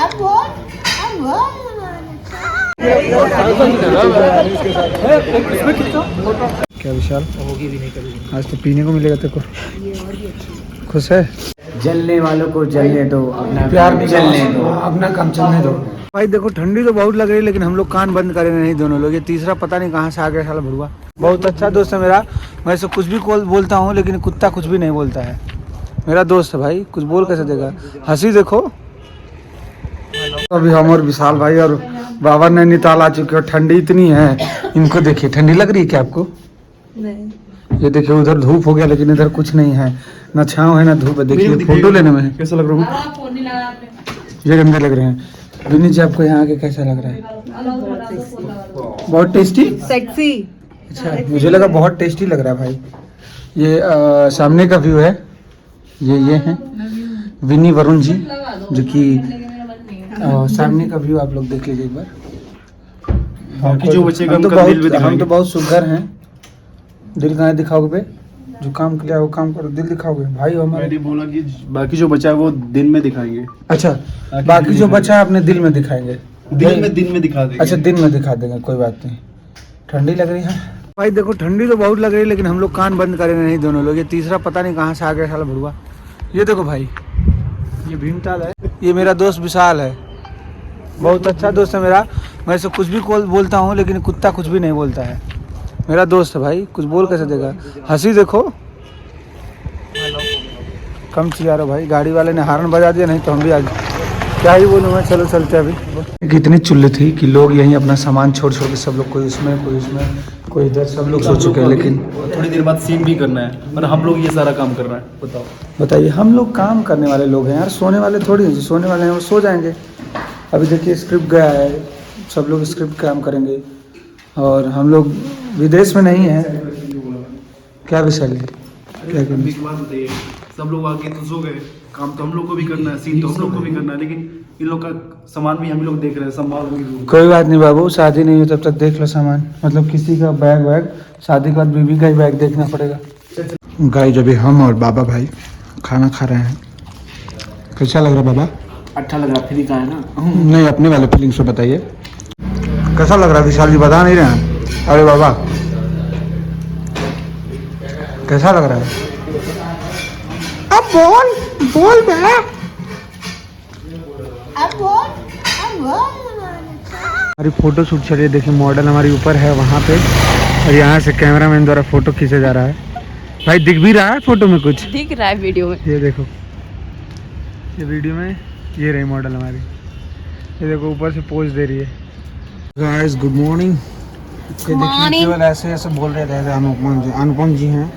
क्या विशाल होगी भी नहीं कभी। आज तो पीने को मिलेगा तेरे को। खुश है? जलने वालों को जलने दो, अपना प्यार भी जलने दो, अपना काम चलने दो। भाई देखो ठंडी तो बहुत लग रही है लेकिन हम लोग कान बंद करे नहीं दोनों लोग। ये तीसरा पता नहीं कहाँ से आ गया साला भरुआ। बहुत अच्छा दोस्त है मेरा। मैं इसे कुछ भी बोलता हूँ लेकिन कुत्ता कुछ भी नहीं बोलता है। मेरा दोस्त है भाई, कुछ बोल कैसे देगा। हंसी देखो। अभी हम और विशाल भाई और बाबा नैनीताल आ चुके हो। ठंडी इतनी है, इनको देखिए। ठंडी लग रही है क्या आपको? नहीं। ये देखिए उधर धूप हो गया लेकिन इधर कुछ नहीं है, ना छाँव है ना धूप है। देखिए फोटो लेने में कैसा लग रहा हूँ। ये गंदे लग रहे हैं। विनी जी आपको यहाँ आके कैसा लग रहा है? बहुत टेस्टी, सेक्सी। अच्छा मुझे लगा बहुत टेस्टी लग रहा है भाई। ये सामने का व्यू है। ये है विनी वरुण जी जो कि सामने का व्यू आप लोग देख लीजिए एक बार। बाकी जो बचेगा हम तो बहुत सुघर हैं। दिल कहाँ दिखाओगे बे? जो काम किया वो काम करो, दिल दिखाओगे भाई। हमारे बोला कि बाकी जो बचा है वो दिन में दिखाएंगे। अच्छा बाकी जो बचा है अपने दिल में दिखाएंगे। दिन में दिखा देंगे। अच्छा दिन में दिखा देंगे, कोई बात नहीं। ठंडी लग रही है भाई। देखो ठंडी तो बहुत लग रही है लेकिन हम लोग कान बंद करे नहीं दोनों लोग। ये तीसरा पता नहीं कहाँ से आ गया साला भरुआ। ये देखो भाई, ये भीमताल है। ये मेरा दोस्त विशाल है, बहुत अच्छा दोस्त है मेरा। मैं इसे कुछ भी बोलता हूँ लेकिन कुत्ता कुछ भी नहीं बोलता है। मेरा दोस्त है भाई, कुछ बोल कैसे देगा। हंसी देखो। कम चिल्ला रहा भाई, गाड़ी वाले ने हॉर्न बजा दिया, नहीं तो हम भी आज क्या ही बोलूँ मैं। चलो चलते अभी। कितनी चुल्ली थी कि लोग यहीं अपना सामान छोड़ के सब लोग, कोई उसमें कोई इधर, सब लोग सो चुके हैं। लेकिन थोड़ी देर बाद सीन भी करना है और हम लोग ये सारा काम कर रहे हैं। बताइए, हम लोग काम करने वाले लोग हैं यार, सोने वाले थोड़ी हैं। जो सोने वाले हैं वो सो जाएंगे। अभी देखिए स्क्रिप्ट गया है, सब लोग स्क्रिप्ट काम करेंगे और हम लोग विदेश में नहीं हैं। क्या विषय है? क्या करेंगे? सब लोग आके तो सो गए, काम तो हम लोग को भी करना है, सीन तो हम लोग को भी करना है, लेकिन इन लोग का सामान भी हम लोग देख रहे हैं, संभाल। कोई बात नहीं बाबू, शादी नहीं हो तब तक देख लो सामान। मतलब किसी का बैग शादी के बाद बीवी का ही बैग देखना पड़ेगा। गाइस अभी हम और बाबा भाई खाना खा रहे हैं। कैसा लग रहा बाबा? अच्छा लग रहा। फ्री का है ना? नहीं, अपने वाले फीलिंग्स को बताइए। कैसा लग रहा है? विशाल जी बता नहीं रहे हैं। अरे बाबा कैसा लग रहा है? अब बोल बे। हमारी फोटो शूट चलिए। देखिए मॉडल हमारी ऊपर है वहाँ पे और यहाँ से कैमरामैन द्वारा फोटो खींचा जा रहा है। भाई दिख भी रहा है फोटो में? कुछ दिख रहा है वीडियो में। ये देखो, ये वीडियो में ये रही मॉडल हमारी। ये देखो ऊपर से पोज दे रही है। Guys good morning. ये देखिए केवल ऐसे बोल रहे थे। अनुपम जी हैं,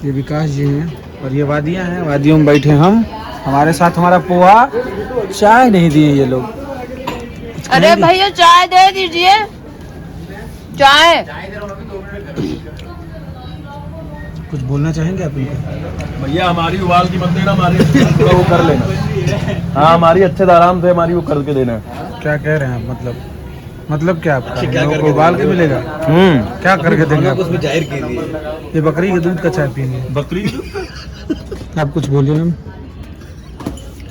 ये विकास जी हैं और ये वादियाँ हैं। वादियों में बैठे हम। हमारे साथ हमारा पोहा, चाय नहीं दिए ये लोग। अरे भैया चाय दे दीजिए। चाय कुछ बोलना चाहेंगे आप इनको? भैया हमारी उबाल की मत देना, हमारी वो कर लेना। हाँ हमारी अच्छे आराम से हमारी वो करके देना। क्या कह रहे हैं आप? मतलब क्या आपका? क्या करके उबाल के मिलेगा? क्या करके देंगे आप? उसमें जाहिर कीजिए। ये बकरी के दूध का चाय पीएंगे। बकरी आप कुछ बोलिए मैम।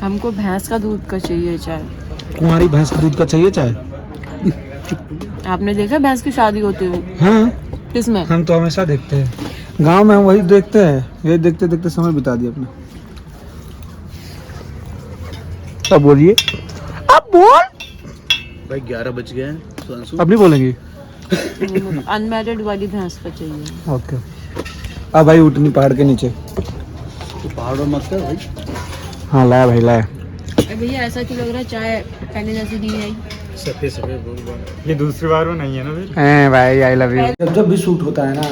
हमको भैंस का दूध का चाहिए चाय। कुंवारी भैंस का दूध का चाहिए चाय? आपने देखा भैंस की शादी होती हुई? हाँ किसमें? हम तो हमेशा देखते हैं, गांव में हम वही देखते हैं। ये देखते देखते समय बिता दिया अपना। अब बोलिए। अब बोल भाई 11 बज गए हैं। अब नहीं बोलेंगे? अनमैरिड वाली भैंस का चाहिए। ओके। अब भाई उठनी पहाड़ के नीचे। तो पहाड़ मत कर भाई। हाँ लाया भाई लाया। भैया ऐसा क्यों लग रहा है चाय पहले जैसी नहीं आई? ये दूसरी बार वो नहीं है ना फिर? भाई आई लव यू। जब भी शूट होता है ना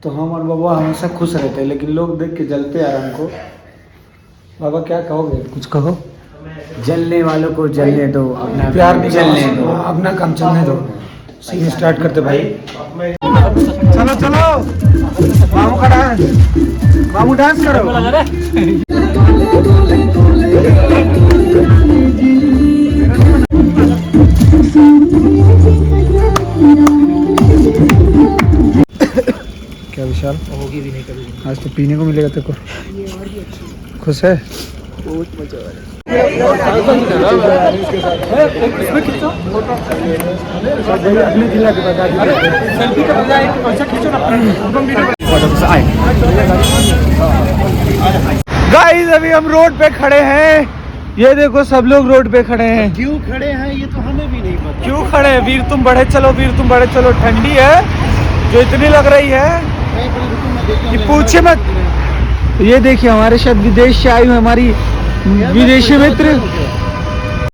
तो हम और बाबा हमेशा खुश रहते हैं, लेकिन लोग देख के जलते हैं हमको। बाबा क्या कहोगे? कुछ कहो। जलने वालों को जलने दो, अपना प्यार भी जलने दो, अपना काम चलने दो। सीन स्टार्ट करते भाई। चलो मामू का डांस, मामू डांस करो। क्या विशाल होगी भी नहीं कभी। आज तो पीने को मिलेगा तेरे को। खुश है? बहुत मजा आ रहा है। गाइस अभी हम रोड पे खड़े हैं, ये देखो सब लोग रोड पे खड़े हैं। क्यों खड़े हैं ये तो हमें भी नहीं पता। क्यों खड़े हैं? वीर तुम बढ़े चलो, वीर तुम बढ़े चलो। ठंडी है जो इतनी लग रही है कि पूछे मत। ये देखिए हमारे शायद विदेश से आई हुई हमारी विदेशी मित्र